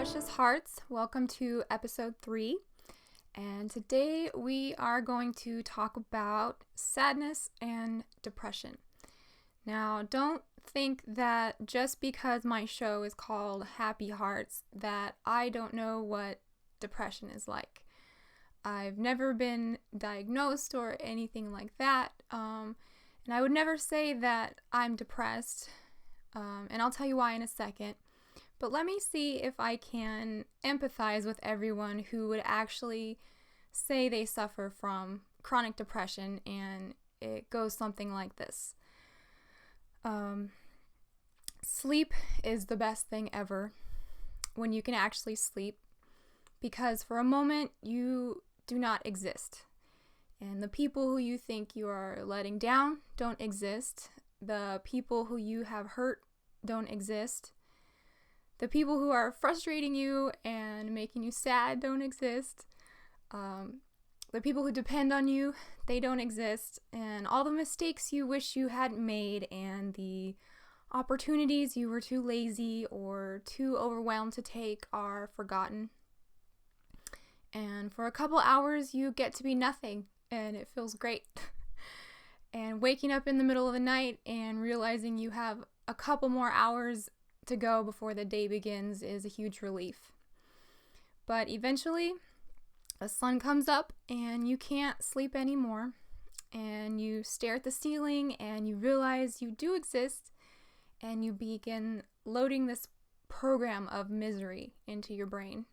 precious hearts. Welcome to episode 3. And today we are going to talk about sadness and depression. Now, don't think that just because my show is called Happy Hearts that I don't know what depression is like. I've never been diagnosed or anything like that. And I would never say that I'm depressed. And I'll tell you why in a second. But let me see if I can empathize with everyone who would actually say they suffer from chronic depression, and it goes something like this. Sleep is the best thing ever when you can actually sleep, because for a moment you do not exist. And the people who you think you are letting down don't exist. The people who you have hurt don't exist. The people who are frustrating you and making you sad don't exist. The people who depend on you, they don't exist. And all the mistakes you wish you hadn't made and the opportunities you were too lazy or too overwhelmed to take are forgotten. And for a couple hours, you get to be nothing, and it feels great. And waking up in the middle of the night and realizing you have a couple more hours to go before the day begins is a huge relief. But eventually, the sun comes up and you can't sleep anymore, and you stare at the ceiling and you realize you do exist, and you begin loading this program of misery into your brain.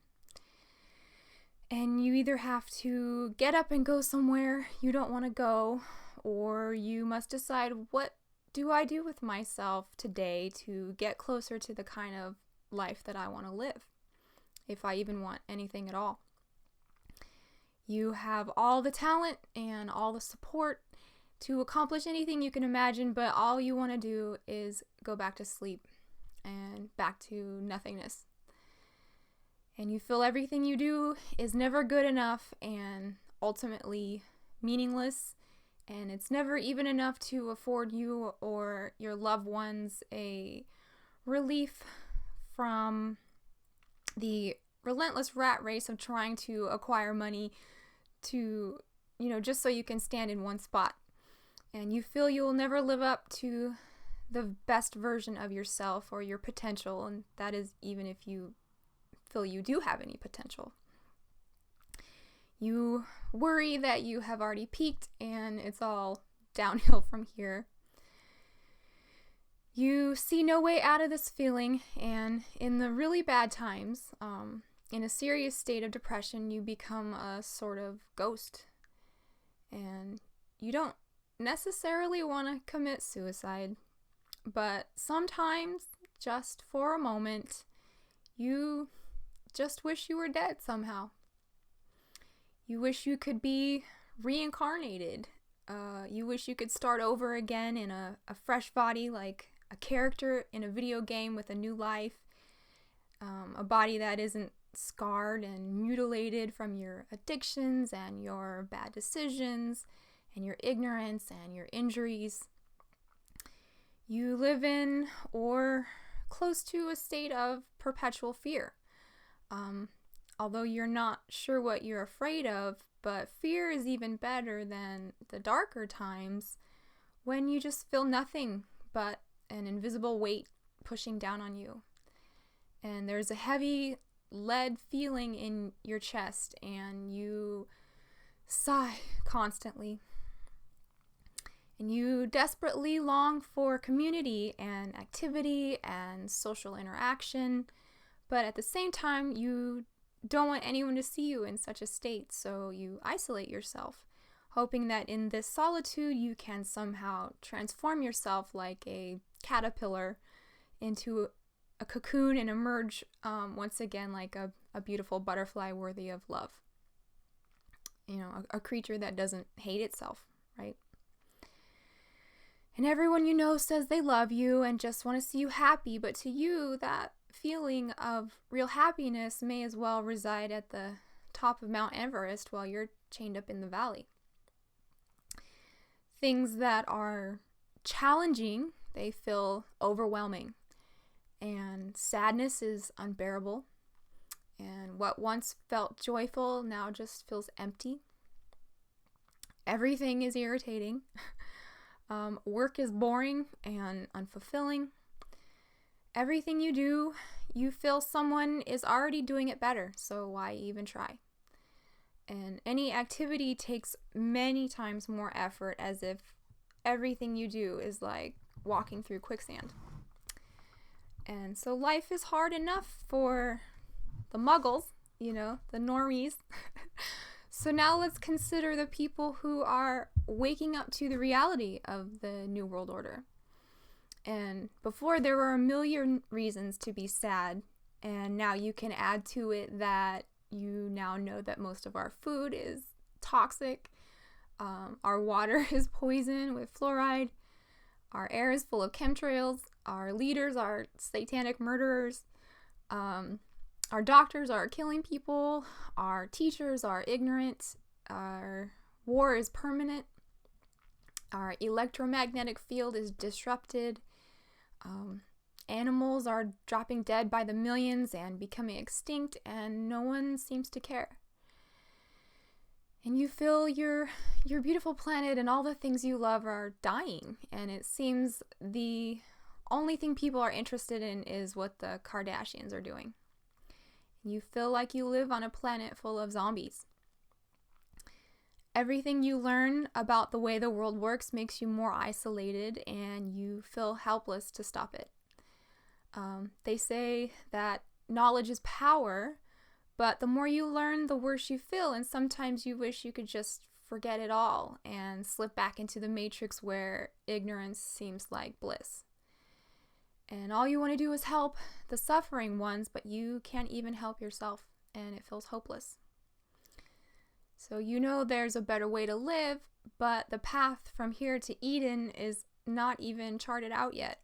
And you either have to get up and go somewhere you don't want to go, or you must decide, what do I do with myself today to get closer to the kind of life that I want to live, if I even want anything at all. You have all the talent and all the support to accomplish anything you can imagine, but all you want to do is go back to sleep and back to nothingness. And you feel everything you do is never good enough and ultimately meaningless. And it's never even enough to afford you or your loved ones a relief from the relentless rat race of trying to acquire money to, just so you can stand in one spot. And you feel you'll never live up to the best version of yourself or your potential, and that is even if you feel you do have any potential. You worry that you have already peaked and it's all downhill from here. You see no way out of this feeling, and in the really bad times, in a serious state of depression, you become a sort of ghost. And you don't necessarily want to commit suicide, but sometimes, just for a moment, you just wish you were dead somehow. You wish you could be reincarnated. You wish you could start over again in a fresh body, like a character in a video game with a new life. A body that isn't scarred and mutilated from your addictions and your bad decisions and your ignorance and your injuries. You live in or close to a state of perpetual fear. Although you're not sure what you're afraid of, but fear is even better than the darker times when you just feel nothing but an invisible weight pushing down on you. And there's a heavy lead feeling in your chest, and you sigh constantly. And you desperately long for community and activity and social interaction, but at the same time, you don't want anyone to see you in such a state, so you isolate yourself, hoping that in this solitude you can somehow transform yourself like a caterpillar into a cocoon and emerge once again like a beautiful butterfly worthy of love. A creature that doesn't hate itself, right? And everyone you know says they love you and just want to see you happy, but to you, that feeling of real happiness may as well reside at the top of Mount Everest while you're chained up in the valley. Things that are challenging, they feel overwhelming. And sadness is unbearable. And what once felt joyful now just feels empty. Everything is irritating. Work is boring and unfulfilling. Everything you do, you feel someone is already doing it better, so why even try? And any activity takes many times more effort, as if everything you do is like walking through quicksand. And so life is hard enough for the muggles, the normies. So now let's consider the people who are waking up to the reality of the New World Order. And before there were a million reasons to be sad, and now you can add to it that you now know that most of our food is toxic, our water is poison with fluoride, our air is full of chemtrails, our leaders are satanic murderers, our doctors are killing people, our teachers are ignorant, our war is permanent, our electromagnetic field is disrupted, animals are dropping dead by the millions and becoming extinct, and no one seems to care. And you feel your beautiful planet and all the things you love are dying, and it seems the only thing people are interested in is what the Kardashians are doing. You feel like you live on a planet full of zombies. Everything you learn about the way the world works makes you more isolated, and you feel helpless to stop it. They say that knowledge is power, but the more you learn, the worse you feel, and sometimes you wish you could just forget it all and slip back into the matrix where ignorance seems like bliss. And all you want to do is help the suffering ones, but you can't even help yourself, and it feels hopeless. So there's a better way to live, but the path from here to Eden is not even charted out yet.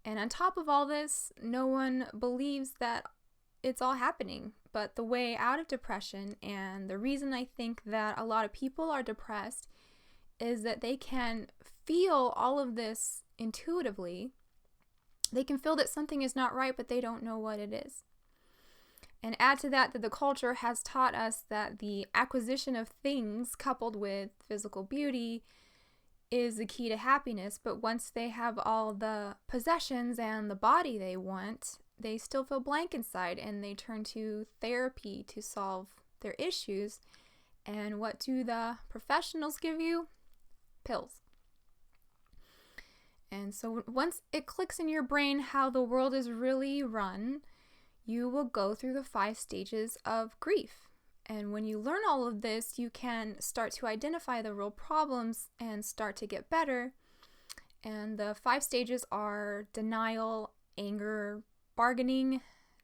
And on top of all this, no one believes that it's all happening. But the way out of depression, and the reason I think that a lot of people are depressed, is that they can feel all of this intuitively. They can feel that something is not right, but they don't know what it is. And add to that the culture has taught us that the acquisition of things coupled with physical beauty is the key to happiness, but once they have all the possessions and the body they want, they still feel blank inside, and they turn to therapy to solve their issues. And what do the professionals give you? Pills. And so once it clicks in your brain how the world is really run, you will go through the 5 stages of grief. And when you learn all of this, you can start to identify the real problems and start to get better. And the 5 stages are denial, anger, bargaining,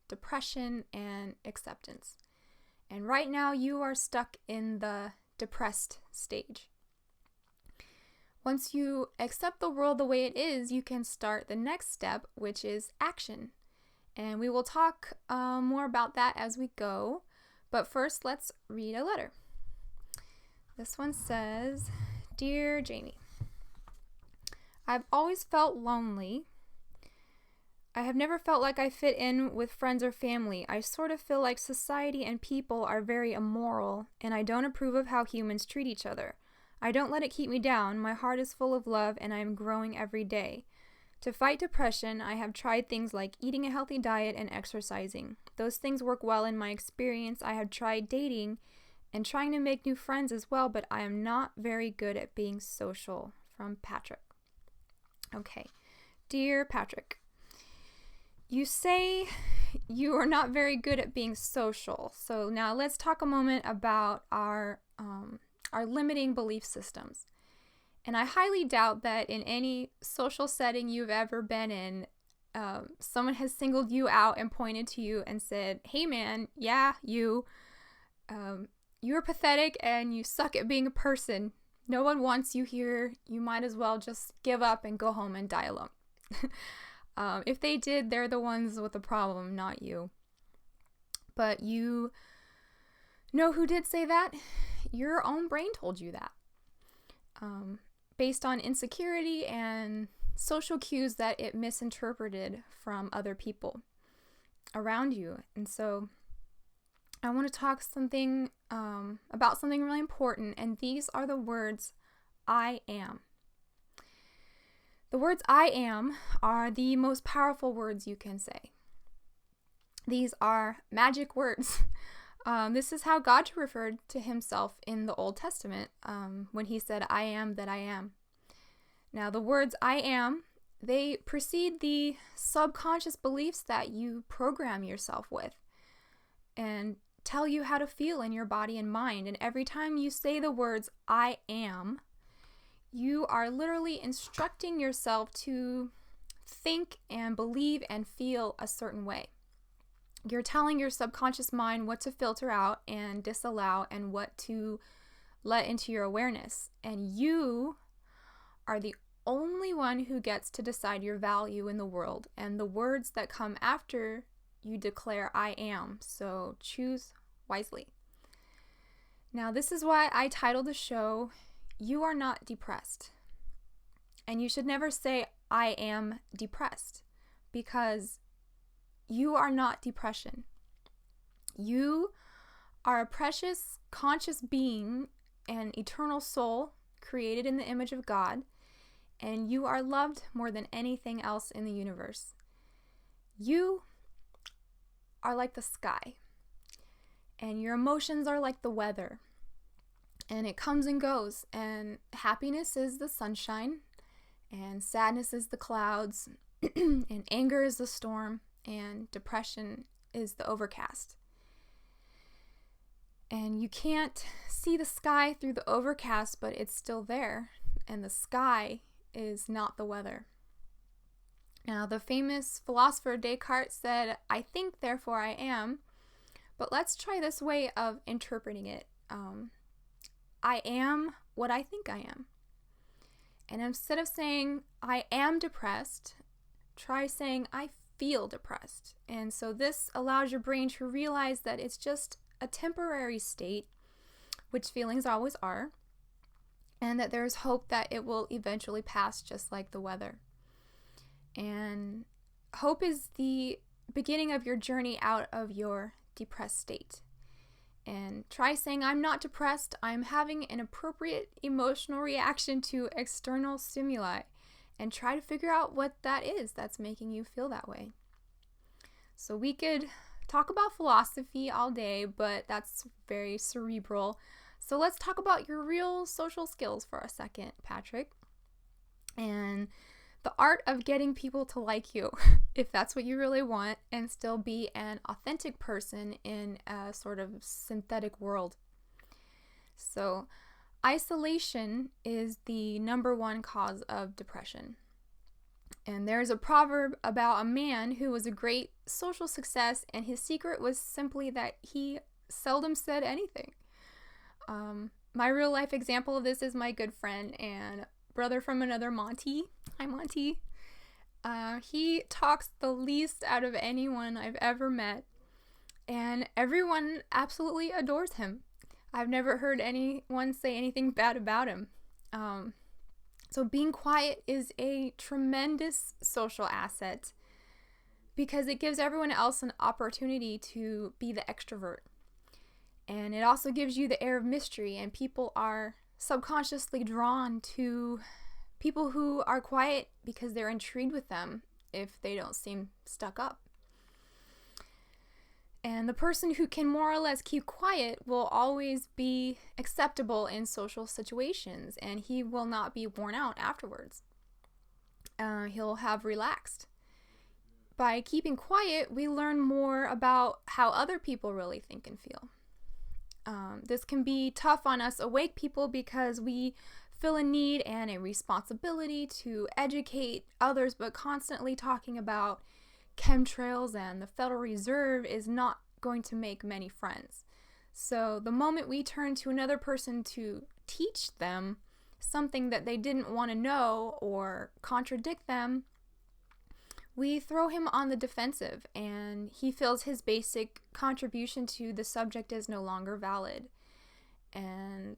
depression, and acceptance. And right now you are stuck in the depressed stage. Once you accept the world the way it is, you can start the next step, which is action. And we will talk more about that as we go. But first, let's read a letter. This one says, Dear Jamie, I've always felt lonely. I have never felt like I fit in with friends or family. I sort of feel like society and people are very immoral, and I don't approve of how humans treat each other. I don't let it keep me down. My heart is full of love, and I am growing every day. To fight depression, I have tried things like eating a healthy diet and exercising. Those things work well in my experience. I have tried dating and trying to make new friends as well, but I am not very good at being social. From Patrick. Okay. Dear Patrick, you say you are not very good at being social. So now let's talk a moment about our limiting belief systems. And I highly doubt that in any social setting you've ever been in, someone has singled you out and pointed to you and said, hey man, yeah, you're pathetic and you suck at being a person. No one wants you here. You might as well just give up and go home and die alone. If they did, they're the ones with the problem, not you. But you know who did say that? Your own brain told you that. Based on insecurity and social cues that it misinterpreted from other people around you. And so I want to talk about something really important, and these are the words I am. The words I am are the most powerful words you can say. These are magic words. This is how God referred to himself in the Old Testament when he said, I am that I am. Now, the words I am, they precede the subconscious beliefs that you program yourself with and tell you how to feel in your body and mind. And every time you say the words I am, you are literally instructing yourself to think and believe and feel a certain way. You're telling your subconscious mind what to filter out and disallow and what to let into your awareness. And you are the only one who gets to decide your value in the world and the words that come after you declare I am. So choose wisely. Now, this is why I titled the show, You Are Not Depressed. And you should never say, I am depressed, because you are not depression. You are a precious, conscious being, an eternal soul created in the image of God, and you are loved more than anything else in the universe. You are like the sky, and your emotions are like the weather, and it comes and goes, and happiness is the sunshine, and sadness is the clouds, and anger is the storm, and depression is the overcast. And you can't see the sky through the overcast, but it's still there, and the sky is not the weather. Now, the famous philosopher Descartes said, I think, therefore I am, but let's try this way of interpreting it. I am what I think I am. And instead of saying, I am depressed, try saying, I feel depressed. And so this allows your brain to realize that it's just a temporary state, which feelings always are, and that there's hope that it will eventually pass, just like the weather. And hope is the beginning of your journey out of your depressed state. And try saying, I'm not depressed, I'm having an appropriate emotional reaction to external stimuli. And try to figure out what that is that's making you feel that way. So we could talk about philosophy all day, but that's very cerebral. So let's talk about your real social skills for a second, Patrick. And the art of getting people to like you, if that's what you really want, and still be an authentic person in a sort of synthetic world. So, isolation is the number one cause of depression. And there's a proverb about a man who was a great social success, and his secret was simply that he seldom said anything. My real life example of this is my good friend and brother from another, Monty. Hi, Monty. He talks the least out of anyone I've ever met, and everyone absolutely adores him. I've never heard anyone say anything bad about him. So being quiet is a tremendous social asset because it gives everyone else an opportunity to be the extrovert. And it also gives you the air of mystery, and people are subconsciously drawn to people who are quiet because they're intrigued with them if they don't seem stuck up. And the person who can more or less keep quiet will always be acceptable in social situations, and he will not be worn out afterwards. He'll have relaxed. By keeping quiet, we learn more about how other people really think and feel. This can be tough on us awake people because we feel a need and a responsibility to educate others, but constantly talking about chemtrails and the Federal Reserve is not going to make many friends. So the moment we turn to another person to teach them something that they didn't want to know or contradict them, we throw him on the defensive, and he feels his basic contribution to the subject is no longer valid. And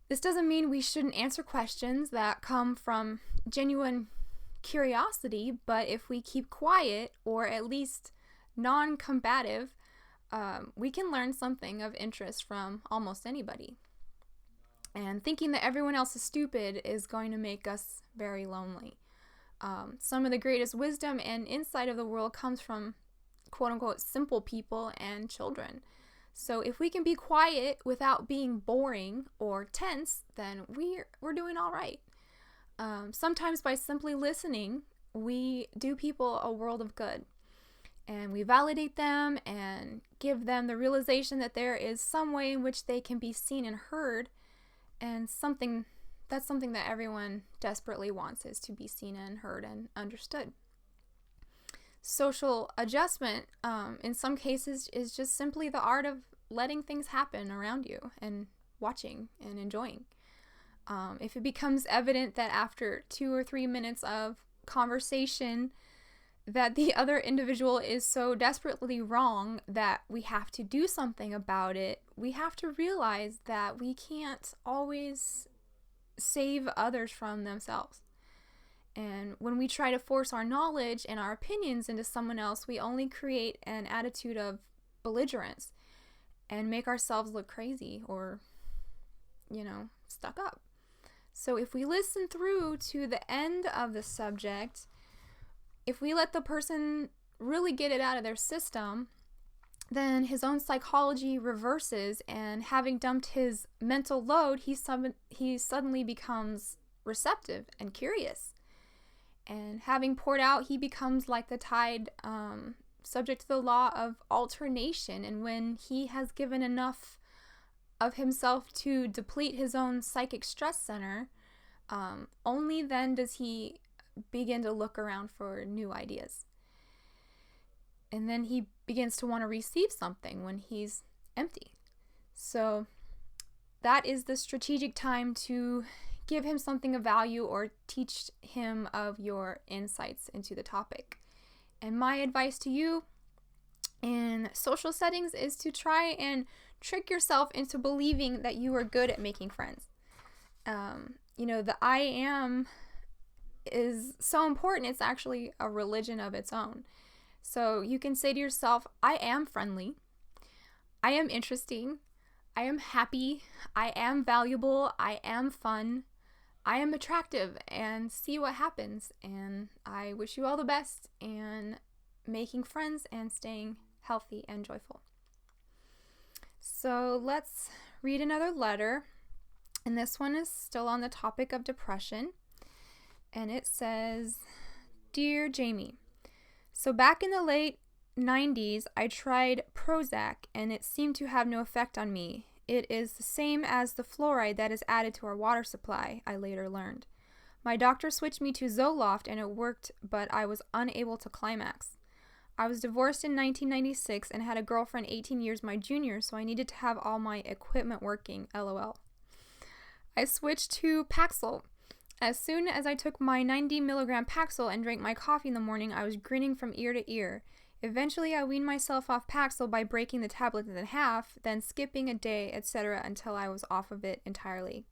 this doesn't mean we shouldn't answer questions that come from genuine curiosity, but if we keep quiet or at least non-combative, we can learn something of interest from almost anybody. And thinking that everyone else is stupid is going to make us very lonely. Some of the greatest wisdom and insight of the world comes from quote-unquote simple people and children. So if we can be quiet without being boring or tense, then we're doing all right. Sometimes by simply listening, we do people a world of good. And we validate them and give them the realization that there is some way in which they can be seen and heard. And that's something that everyone desperately wants, is to be seen and heard and understood. Social adjustment, in some cases, is just simply the art of letting things happen around you and watching and enjoying. If it becomes evident that after 2 or 3 minutes of conversation that the other individual is so desperately wrong that we have to do something about it, we have to realize that we can't always save others from themselves. And when we try to force our knowledge and our opinions into someone else, we only create an attitude of belligerence and make ourselves look crazy or, stuck up. So if we listen through to the end of the subject, if we let the person really get it out of their system, then his own psychology reverses, and having dumped his mental load, he suddenly becomes receptive and curious. And having poured out, he becomes like the tide, subject to the law of alternation. And when he has given enough of himself to deplete his own psychic stress center, only then does he begin to look around for new ideas. And then he begins to want to receive something when he's empty. So that is the strategic time to give him something of value or teach him of your insights into the topic. And my advice to you in social settings is to try and trick yourself into believing that you are good at making friends. The I am is so important. It's actually a religion of its own. So you can say to yourself, I am friendly, I am interesting, I am happy, I am valuable, I am fun, I am attractive, and see what happens. And I wish you all the best in making friends and staying healthy and joyful. So let's read another letter. And this one is still on the topic of depression. And it says, Dear Jamie, so back in the late 90s, I tried Prozac and it seemed to have no effect on me. It is the same as the fluoride that is added to our water supply, I later learned. My doctor switched me to Zoloft and it worked, but I was unable to climax. I was divorced in 1996 and had a girlfriend 18 years my junior, so I needed to have all my equipment working, LOL. I switched to Paxil. As soon as I took my 90 milligram Paxil and drank my coffee in the morning, I was grinning from ear to ear. Eventually, I weaned myself off Paxil by breaking the tablets in half, then skipping a day, etc., until I was off of it entirely.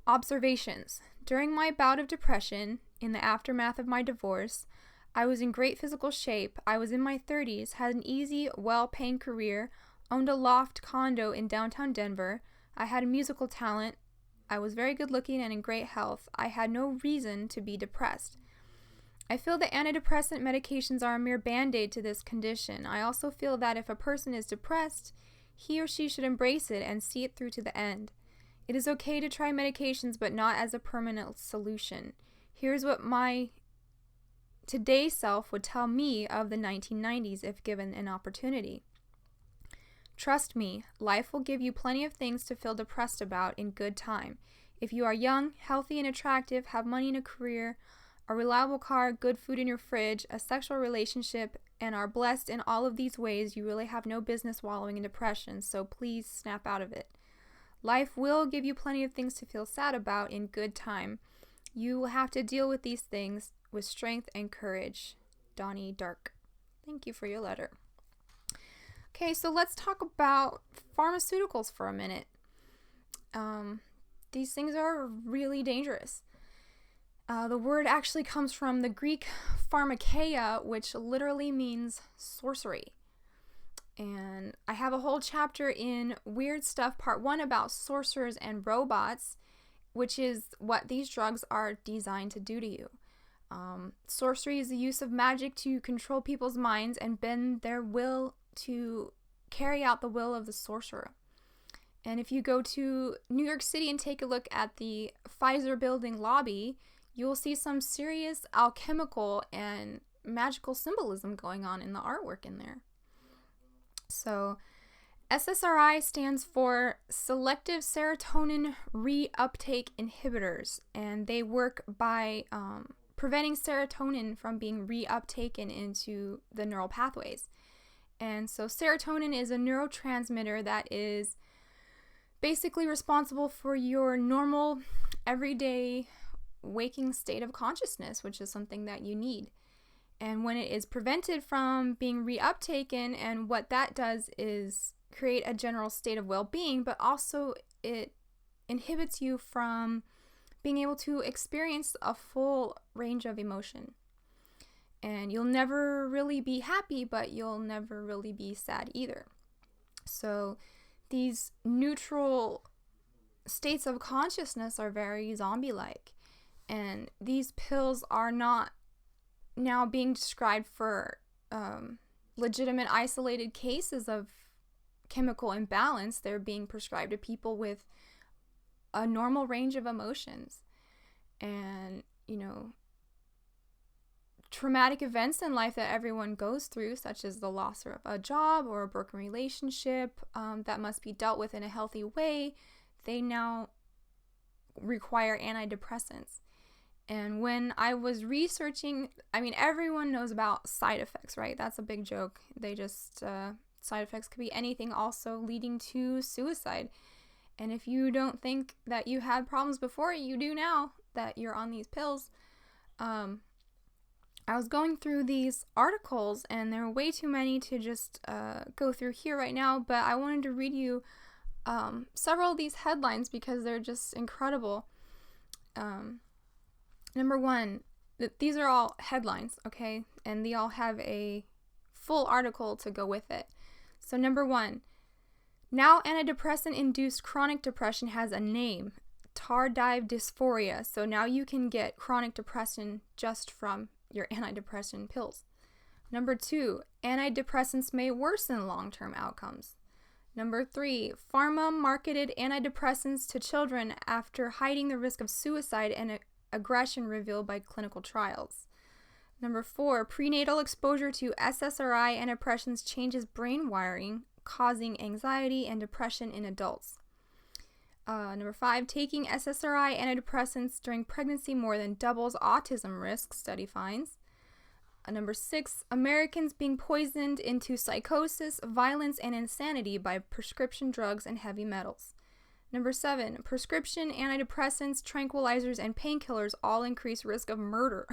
Observations. During my bout of depression, in the aftermath of my divorce, I was in great physical shape. I was in my 30s, had an easy, well-paying career, owned a loft condo in downtown Denver. I had a musical talent. I was very good looking and in great health. I had no reason to be depressed. I feel that antidepressant medications are a mere band-aid to this condition. I also feel that if a person is depressed, he or she should embrace it and see it through to the end. It is okay to try medications, but not as a permanent solution. Here's what my today self would tell me of the 1990s if given an opportunity. Trust me, life will give you plenty of things to feel depressed about in good time. If you are young, healthy, and attractive, have money and a career, a reliable car, good food in your fridge, a sexual relationship, and are blessed in all of these ways, you really have no business wallowing in depression, so please snap out of it. Life will give you plenty of things to feel sad about in good time. You will have to deal with these things with strength and courage. Donnie Dark. Thank you for your letter. Okay, so let's talk about pharmaceuticals for a minute. These things are really dangerous. The word actually comes from the Greek pharmakeia, which literally means sorcery. And I have a whole chapter in Weird Stuff, Part 1, about sorcerers and robots, which is what these drugs are designed to do to you. Sorcery is the use of magic to control people's minds and bend their will to carry out the will of the sorcerer. And if you go to New York City and take a look at the Pfizer building lobby, you'll see some serious alchemical and magical symbolism going on in the artwork in there. So SSRI stands for Selective Serotonin Reuptake Inhibitors, and they work by preventing serotonin from being reuptaken into the neural pathways. And so serotonin is a neurotransmitter that is basically responsible for your normal, everyday waking state of consciousness, which is something that you need. And when it is prevented from being reuptaken, and what that does is create a general state of well-being, but also it inhibits you from being able to experience a full range of emotion. And you'll never really be happy, but you'll never really be sad either. So these neutral states of consciousness are very zombie-like. And these pills are not now being described for legitimate isolated cases of chemical imbalance. They're being prescribed to people with a normal range of emotions. And, traumatic events in life that everyone goes through, such as the loss of a job or a broken relationship that must be dealt with in a healthy way, they now require antidepressants. And when I was researching, everyone knows about side effects, right? That's a big joke. Side effects could be anything, also leading to suicide. And if you don't think that you had problems before, you do now that you're on these pills. I was going through these articles, and there are way too many to just go through here right now, but I wanted to read you several of these headlines because they're just incredible. Number one, these are all headlines, okay? And they all have a full article to go with it. So number one, now antidepressant-induced chronic depression has a name, tardive dysphoria. So now you can get chronic depression just from your antidepressant pills. Number two, antidepressants may worsen long-term outcomes. Number three, pharma marketed antidepressants to children after hiding the risk of suicide and aggression revealed by clinical trials. Number four, prenatal exposure to SSRI antidepressants changes brain wiring, causing anxiety and depression in adults. Number five, taking SSRI antidepressants during pregnancy more than doubles autism risk, study finds. Number six, Americans being poisoned into psychosis, violence, and insanity by prescription drugs and heavy metals. Number seven, prescription antidepressants, tranquilizers, and painkillers all increase risk of murder.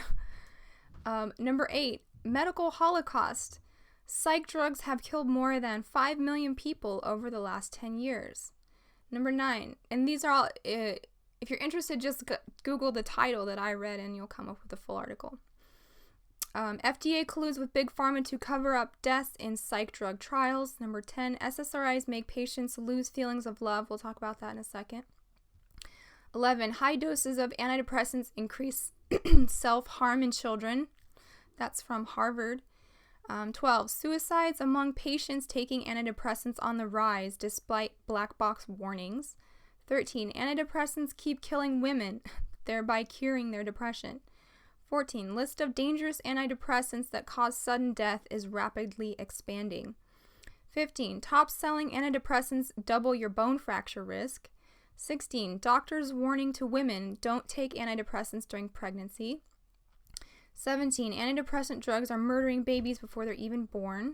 Number eight, medical holocaust. Psych drugs have killed more than 5 million people over the last 10 years. Number nine, and these are all, if you're interested, just Google the title that I read and you'll come up with the full article. FDA colludes with Big Pharma to cover up deaths in psych drug trials. Number 10, SSRIs make patients lose feelings of love. We'll talk about that in a second. 11, high doses of antidepressants increase self-harm in children. That's from Harvard. 12, suicides among patients taking antidepressants on the rise despite black box warnings. 13, antidepressants keep killing women, thereby curing their depression. 14, list of dangerous antidepressants that cause sudden death is rapidly expanding. 15, top-selling antidepressants double your bone fracture risk. 16, doctors warning to women don't take antidepressants during pregnancy. 17, antidepressant drugs are murdering babies before they're even born.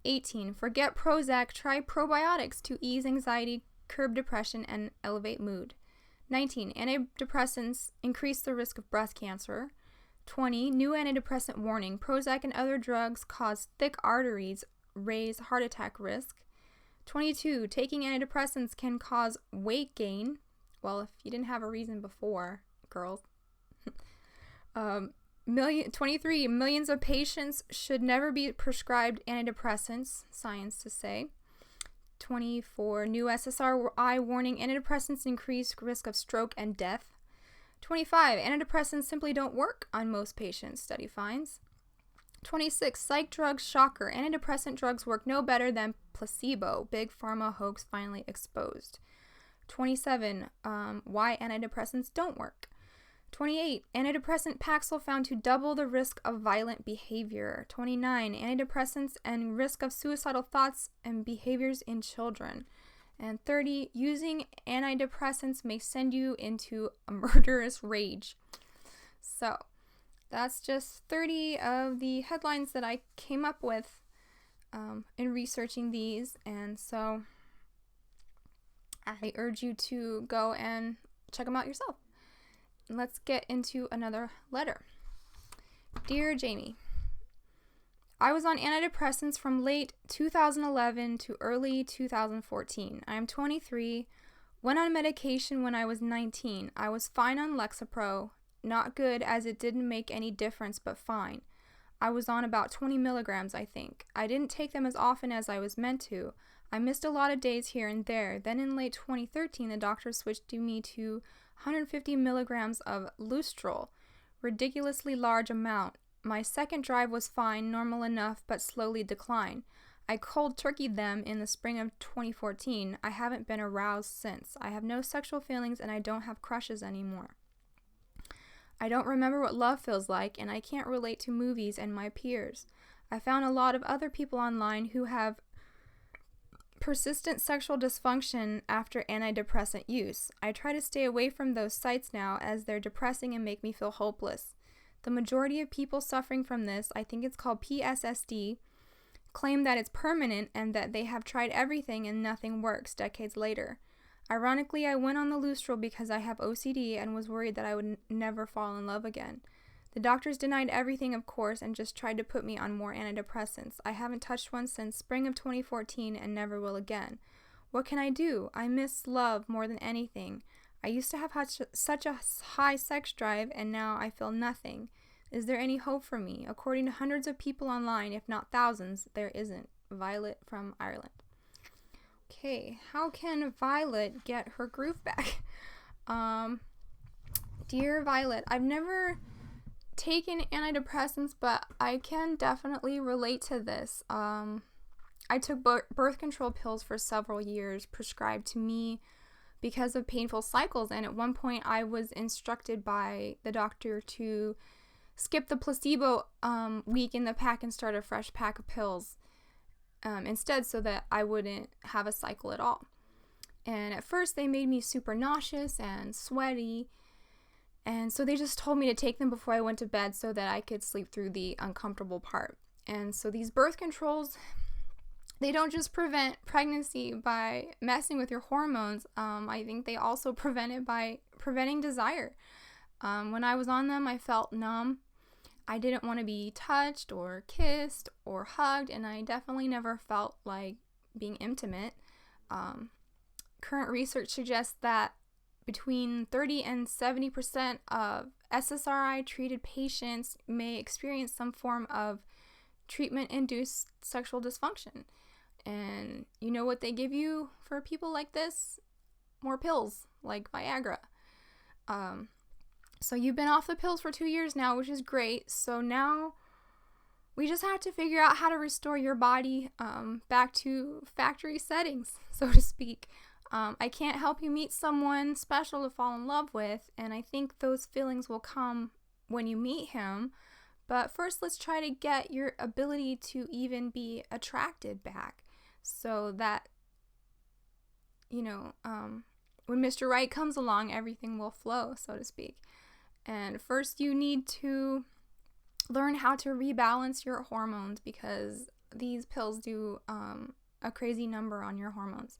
18, forget Prozac, try probiotics to ease anxiety, curb depression, and elevate mood. 19, antidepressants increase the risk of breast cancer. 20, new antidepressant warning, Prozac and other drugs cause thick arteries, raise heart attack risk. 22, taking antidepressants can cause weight gain. Well, if you didn't have a reason before, girls. 23 millions of patients should never be prescribed antidepressants, science to say. 24 new SSRI warning antidepressants increase risk of stroke and death. 25 antidepressants simply don't work on most patients, study finds. 26 psych drugs shocker, antidepressant drugs work no better than placebo, big pharma hoax finally exposed. 27 why antidepressants don't work. 28 antidepressant Paxil found to double the risk of violent behavior. 29 antidepressants and risk of suicidal thoughts and behaviors in children. And 30 using antidepressants may send you into a murderous rage. So that's just 30 of the headlines that I came up with in researching these, and so I urge you to go and check them out yourself. Let's get into another letter. Dear Jamie, I was on antidepressants from late 2011 to early 2014. I am 23, went on medication when I was 19. I was fine on Lexapro, not good as it didn't make any difference, but fine. I was on about 20 milligrams, I think. I didn't take them as often as I was meant to. I missed a lot of days here and there. Then in late 2013, the doctor switched me to 150 milligrams of Lustrol, ridiculously large amount. My second drive was fine, normal enough, but slowly declined. I cold turkeyed them in the spring of 2014. I haven't been aroused since. I have no sexual feelings and I don't have crushes anymore. I don't remember what love feels like, and I can't relate to movies and my peers. I found a lot of other people online who have persistent sexual dysfunction after antidepressant use. I try to stay away from those sites now as they're depressing and make me feel hopeless. The majority of people suffering from this, I think it's called PSSD, claim that it's permanent and that they have tried everything and nothing works decades later. Ironically, I went on the Lustrol because I have OCD and was worried that I would never fall in love again. The doctors denied everything, of course, and just tried to put me on more antidepressants. I haven't touched one since spring of 2014 and never will again. What can I do? I miss love more than anything. I used to have such a high sex drive, and now I feel nothing. Is there any hope for me? According to hundreds of people online, if not thousands, there isn't. Violet from Ireland. Okay, how can Violet get her groove back? Dear Violet, I've never taken antidepressants, but I can definitely relate to this. I took birth control pills for several years, prescribed to me because of painful cycles, and at one point I was instructed by the doctor to skip the placebo week in the pack and start a fresh pack of pills instead, so that I wouldn't have a cycle at all. And at first they made me super nauseous and sweaty, and so they just told me to take them before I went to bed so that I could sleep through the uncomfortable part. And so these birth controls, they don't just prevent pregnancy by messing with your hormones. I think they also prevent it by preventing desire. When I was on them, I felt numb. I didn't want to be touched or kissed or hugged, and I definitely never felt like being intimate. Current research suggests that between 30 and 70% of SSRI treated patients may experience some form of treatment-induced sexual dysfunction. And you know what they give you for people like this? More pills, like Viagra. So you've been off the pills for 2 years now, which is great. So now we just have to figure out how to restore your body back to factory settings, so to speak. I can't help you meet someone special to fall in love with, and I think those feelings will come when you meet him. But first, let's try to get your ability to even be attracted back, so that, when Mr. Right comes along, everything will flow, so to speak. And first, you need to learn how to rebalance your hormones, because these pills do a crazy number on your hormones.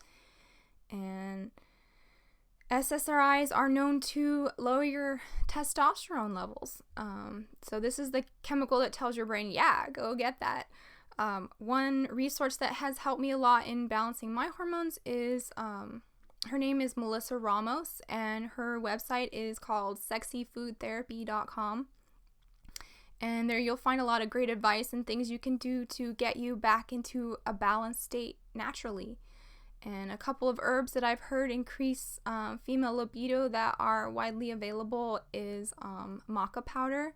And SSRIs are known to lower your testosterone levels. So this is the chemical that tells your brain, yeah, go get that. One resource that has helped me a lot in balancing my hormones is, her name is Melissa Ramos, and her website is called sexyfoodtherapy.com. And there you'll find a lot of great advice and things you can do to get you back into a balanced state naturally. And a couple of herbs that I've heard increase female libido that are widely available is maca powder.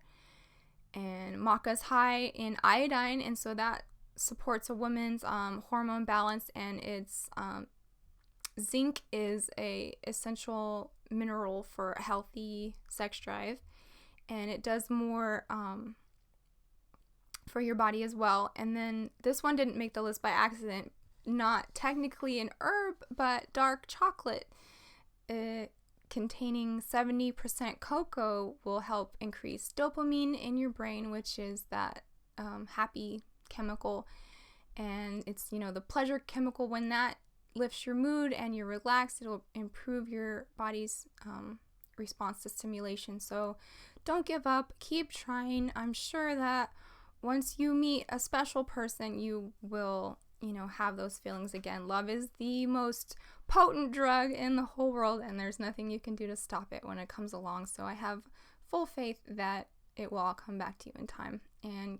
And maca is high in iodine, and so that supports a woman's hormone balance, and its zinc is a essential mineral for a healthy sex drive, and it does more for your body as well. And then this one didn't make the list by accident. Not technically an herb, but dark chocolate containing 70% cocoa will help increase dopamine in your brain, which is that happy chemical. And it's, the pleasure chemical. When that lifts your mood and you're relaxed, it'll improve your body's response to stimulation. So don't give up. Keep trying. I'm sure that once you meet a special person, you will have those feelings again. Love is the most potent drug in the whole world, and there's nothing you can do to stop it when it comes along. So I have full faith that it will all come back to you in time. And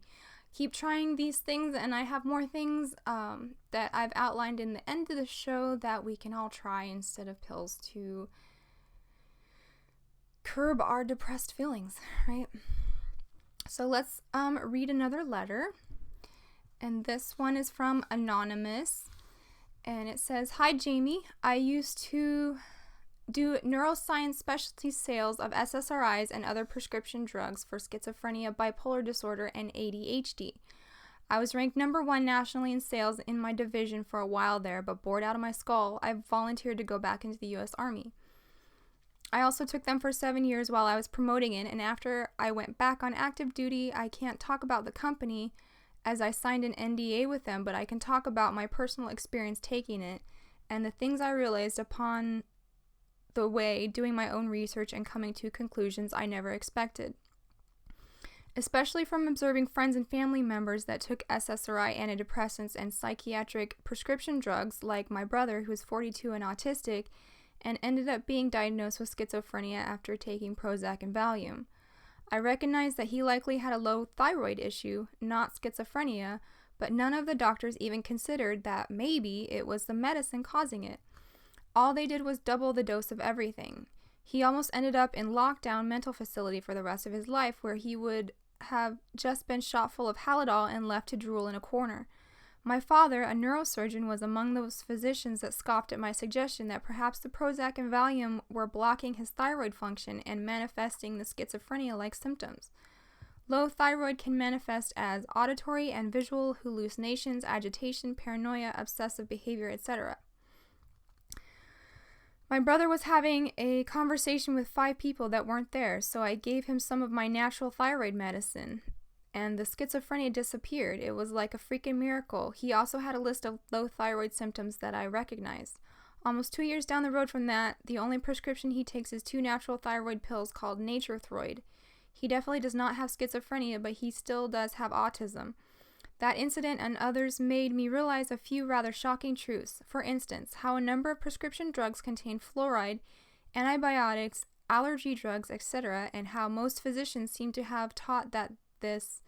keep trying these things, and I have more things that I've outlined in the end of the show that we can all try instead of pills to curb our depressed feelings, right? So let's read another letter. And this one is from Anonymous. And it says, "Hi, Jamie. I used to do neuroscience specialty sales of SSRIs and other prescription drugs for schizophrenia, bipolar disorder, and ADHD. I was ranked #1 nationally in sales in my division for a while there, but bored out of my skull, I volunteered to go back into the U.S. Army. I also took them for 7 years while I was promoting it, and after I went back on active duty, I can't talk about the company as I signed an NDA with them, but I can talk about my personal experience taking it and the things I realized upon the way doing my own research and coming to conclusions I never expected. Especially from observing friends and family members that took SSRI antidepressants and psychiatric prescription drugs, like my brother, who's 42 and autistic, and ended up being diagnosed with schizophrenia after taking Prozac and Valium. I recognize that he likely had a low thyroid issue, not schizophrenia, but none of the doctors even considered that maybe it was the medicine causing it. All they did was double the dose of everything. He almost ended up in lockdown mental facility for the rest of his life, where he would have just been shot full of Halidol and left to drool in a corner. My father, a neurosurgeon, was among those physicians that scoffed at my suggestion that perhaps the Prozac and Valium were blocking his thyroid function and manifesting the schizophrenia-like symptoms. Low thyroid can manifest as auditory and visual hallucinations, agitation, paranoia, obsessive behavior, etc. My brother was having a conversation with 5 people that weren't there, so I gave him some of my natural thyroid medicine, and the schizophrenia disappeared. It was like a freaking miracle. He also had a list of low thyroid symptoms that I recognized. Almost 2 years down the road from that, the only prescription he takes is 2 natural thyroid pills called Nature Thyroid. He definitely does not have schizophrenia, but he still does have autism. That incident and others made me realize a few rather shocking truths. For instance, how a number of prescription drugs contain fluoride, antibiotics, allergy drugs, etc., and how most physicians seem to have taught that this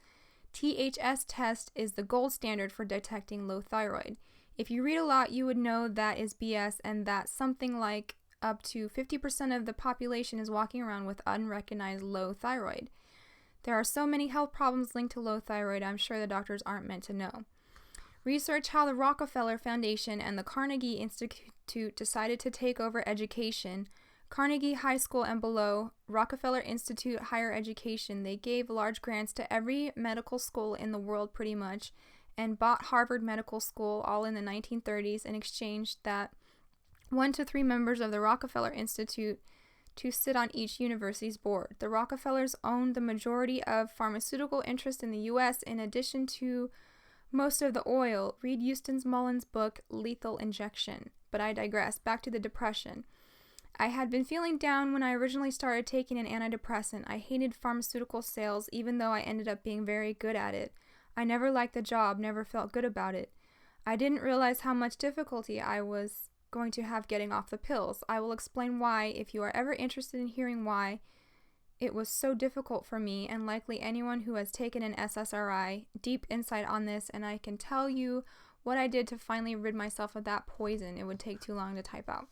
THS test is the gold standard for detecting low thyroid. If you read a lot, you would know that is BS, and that something like up to 50% of the population is walking around with unrecognized low thyroid. There are so many health problems linked to low thyroid, I'm sure the doctors aren't meant to know. Research how the Rockefeller Foundation and the Carnegie Institute decided to take over education. Carnegie High School and below, Rockefeller Institute Higher Education, they gave large grants to every medical school in the world pretty much, and bought Harvard Medical School all in the 1930s in exchange that 1 to 3 members of the Rockefeller Institute to sit on each university's board. The Rockefellers owned the majority of pharmaceutical interest in the U.S. in addition to most of the oil. Read Eustace Mullins' book, Lethal Injection. But I digress. Back to the depression. I had been feeling down when I originally started taking an antidepressant. I hated pharmaceutical sales, even though I ended up being very good at it. I never liked the job, never felt good about it. I didn't realize how much difficulty I was going to have getting off the pills. I will explain why if you are ever interested in hearing why. it was so difficult for me and likely anyone who has taken an SSRI deep insight on this, and I can tell you what I did to finally rid myself of that poison. It would take too long to type out.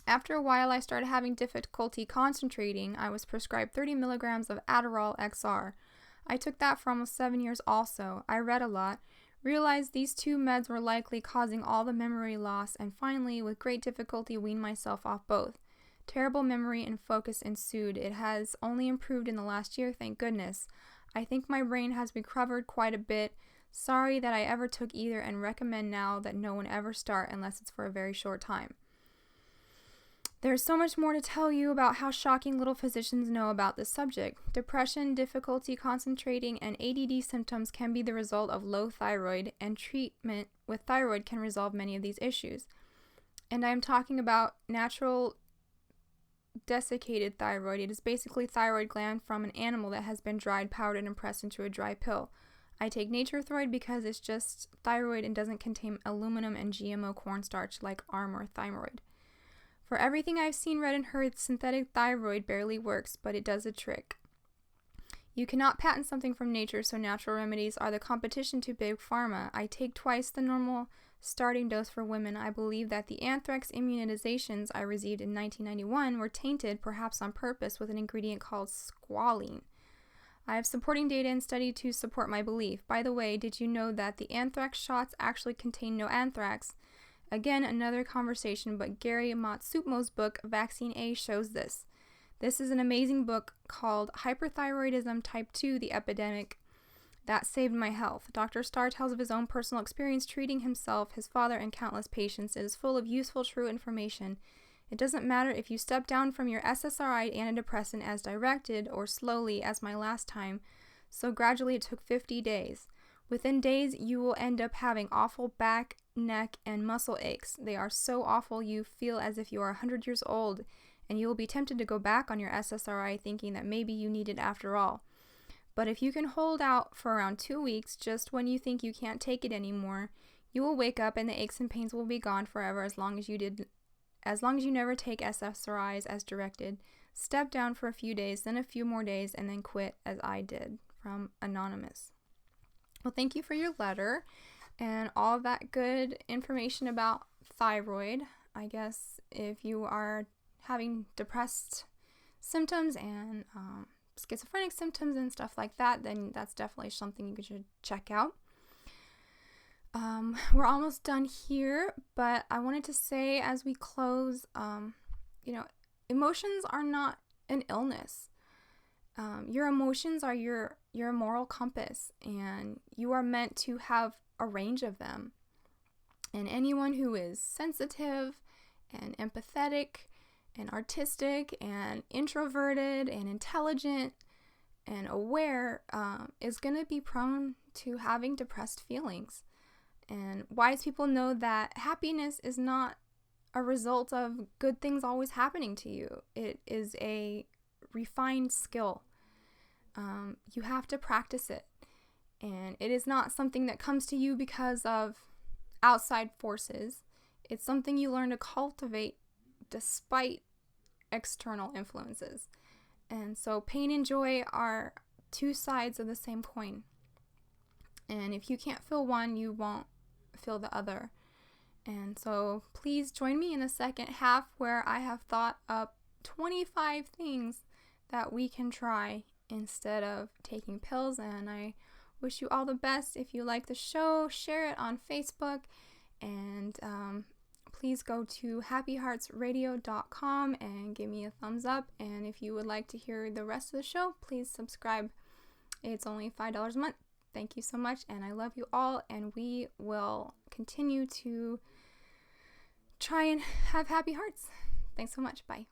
After a while, I started having difficulty concentrating. I was prescribed 30 milligrams of Adderall XR. I took that for almost 7 years also. I read a lot, realized these two meds were likely causing all the memory loss, and finally, with great difficulty, weaned myself off both. Terrible memory and focus ensued. It has only improved in the last year, thank goodness. I think my brain has recovered quite a bit. Sorry that I ever took either and recommend now that no one ever start unless it's for a very short time. There's so much more to tell you about how shocking little physicians know about this subject. Depression, difficulty concentrating, and ADD symptoms can be the result of low thyroid, and treatment with thyroid can resolve many of these issues. And I am talking about natural desiccated thyroid. It is basically thyroid gland from an animal that has been dried, powdered, and pressed into a dry pill. I take nature thyroid because it's just thyroid and doesn't contain aluminum and GMO cornstarch like Armour thyroid. For everything I've seen, read, and heard, synthetic thyroid barely works, but it does a trick. You cannot patent something from nature, so natural remedies are the competition to big pharma. I take twice the normal starting dose for women. I believe that the anthrax immunizations I received in 1991 were tainted, perhaps on purpose, with an ingredient called squalene. I have supporting data and study to support my belief. By the way, did you know that the anthrax shots actually contain no anthrax? Again, another conversation, but Gary Matsumoto's book, Vaccine A, shows this. This is an amazing book called Hyperthyroidism Type 2, The Epidemic That Saved My Health. Dr. Starr tells of his own personal experience treating himself, his father, and countless patients. It is full of useful, true information. It doesn't matter if you step down from your SSRI antidepressant as directed or slowly as my last time. So gradually it took 50 days. Within days, you will end up having awful back, neck, and muscle aches. They are so awful you feel as if you are 100 years old, and you will be tempted to go back on your SSRI thinking that maybe you need it after all. But if you can hold out for around 2 weeks, just when you think you can't take it anymore, you will wake up and the aches and pains will be gone forever as long as you never take SSRIs as directed. Step down for a few days, then a few more days, and then quit as I did. From Anonymous. Well, thank you for your letter and all that good information about thyroid. I guess if you are having depressed symptoms and schizophrenic symptoms and stuff like that, then that's definitely something you should check out. We're almost done here, but I wanted to say as we close, emotions are not an illness. Your emotions are your moral compass, and you are meant to have a range of them. And anyone who is sensitive and empathetic and artistic and introverted and intelligent and aware is going to be prone to having depressed feelings. And wise people know that happiness is not a result of good things always happening to you. It is a refined skill. You have to practice it. And it is not something that comes to you because of outside forces. It's something you learn to cultivate despite external influences. And so pain and joy are two sides of the same coin. And if you can't feel one, you won't feel the other. And so please join me in the second half where I have thought up 25 things that we can try instead of taking pills. And I wish you all the best. If you like the show, share it on Facebook, and please go to happyheartsradio.com and give me a thumbs up. And if you would like to hear the rest of the show, please subscribe. It's only $5 a month. Thank you so much, and I love you all, and we will continue to try and have happy hearts. Thanks so much. Bye.